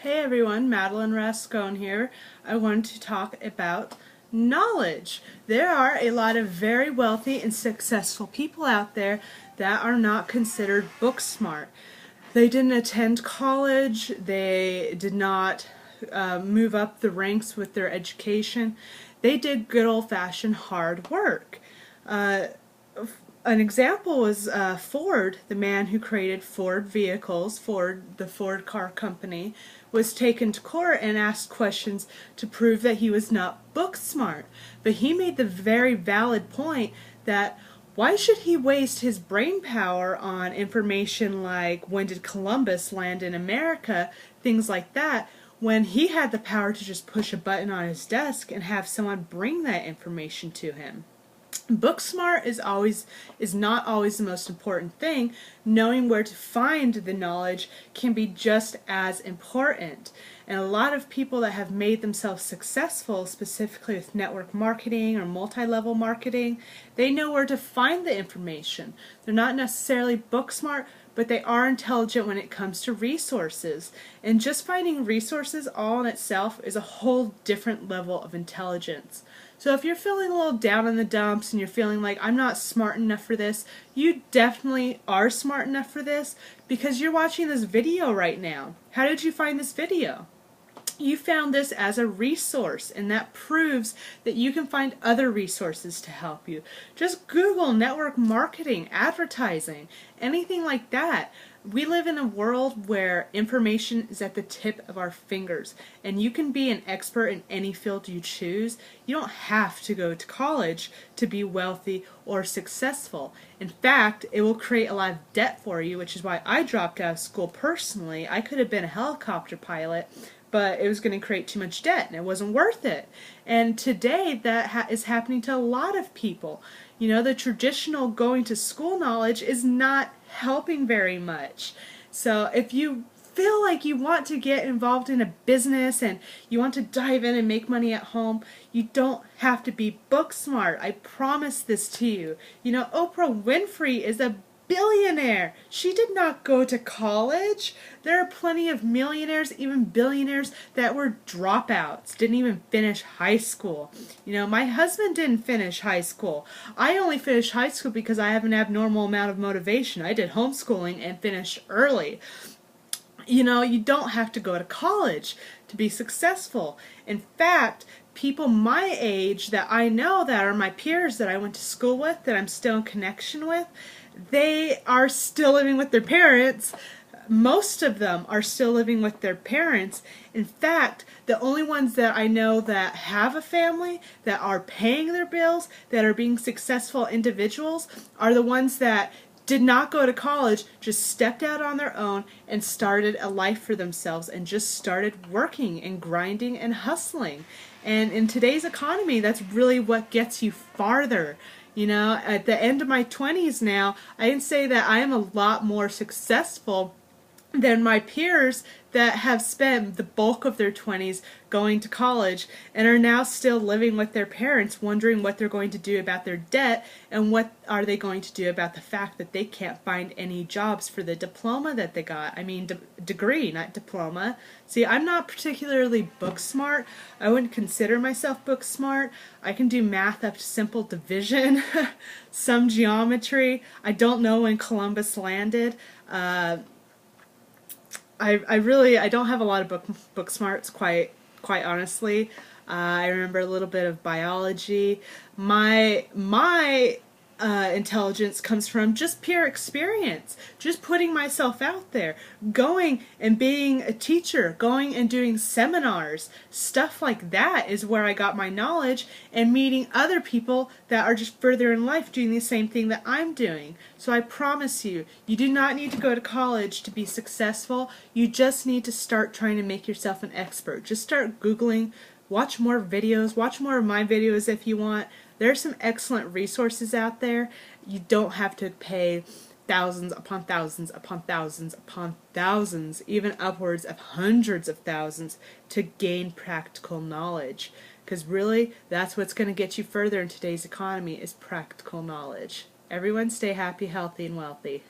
Hey everyone, Madeline Rascone here. I wanted to talk about knowledge. There are a lot of very wealthy and successful people out there that are not considered book smart. They didn't attend college, they did not move up the ranks with their education. They did good old-fashioned hard work. An example was Ford, the man who created Ford vehicles. Ford, the Ford car company, was taken to court and asked questions to prove that he was not book smart. But he made the very valid point that why should he waste his brain power on information like when did Columbus land in America, things like that, when he had the power to just push a button on his desk and have someone bring that information to him. Book smart is not always the most important thing. Knowing where to find the knowledge can be just as important. And a lot of people that have made themselves successful, specifically with network marketing or multi-level marketing, they know where to find the information. They're not necessarily book smart, but they are intelligent when it comes to resources. And just finding resources all in itself is a whole different level of intelligence. So if you're feeling a little down in the dumps and you're feeling like I'm not smart enough for this, you definitely are smart enough for this because you're watching this video right now. How did you find this video? You found this as a resource, and that proves that you can find other resources to help you. Just Google network marketing, advertising, anything like that. We live in a world where information is at the tip of our fingers, and you can be an expert in any field you choose. You don't have to go to college to be wealthy or successful. In fact, it will create a lot of debt for you, which is why I dropped out of school personally. I could have been a helicopter pilot, but it was going to create too much debt and it wasn't worth it. And today that is happening to a lot of people. You know, the traditional going to school knowledge is not helping very much. So if you feel like you want to get involved in a business and you want to dive in and make money at home, you don't have to be book smart. I promise this to you. You know, Oprah Winfrey is a billionaire. She did not go to college. There are plenty of millionaires, even billionaires, that were dropouts, didn't even finish high school. You know, my husband didn't finish high school. I only finished high school because I have an abnormal amount of motivation. I did homeschooling and finished early. You know, you don't have to go to college to be successful. In fact, people my age that I know that are my peers that I went to school with, that I'm still in connection with, they are still living with their parents. Most of them are still living with their parents. In fact, the only ones that I know that have a family, that are paying their bills, that are being successful individuals, are the ones that did not go to college, just stepped out on their own and started a life for themselves and just started working and grinding and hustling. And in today's economy, that's really what gets you farther. You know, at the end of my 20s now, I can say that I am a lot more successful than my peers that have spent the bulk of their 20s going to college and are now still living with their parents, wondering what they're going to do about their debt and what are they going to do about the fact that they can't find any jobs for the diploma that they got. I mean, degree, not diploma. See, I'm not particularly book smart. I wouldn't consider myself book smart. I can do math up to simple division, some geometry. I don't know when Columbus landed. I don't have a lot of book smarts, quite honestly. I remember a little bit of biology. My intelligence comes from just pure experience, just putting myself out there, going and being a teacher, going and doing seminars, stuff like that is where I got my knowledge, and meeting other people that are just further in life doing the same thing that I'm doing. So I promise you, you do not need to go to college to be successful. You just need to start trying to make yourself an expert. Just start Googling, watch more videos, watch more of my videos if you want. There are some excellent resources out there. You don't have to pay thousands upon thousands upon thousands upon thousands, even upwards of hundreds of thousands to gain practical knowledge. Because really, that's what's going to get you further in today's economy is practical knowledge. Everyone stay happy, healthy, and wealthy.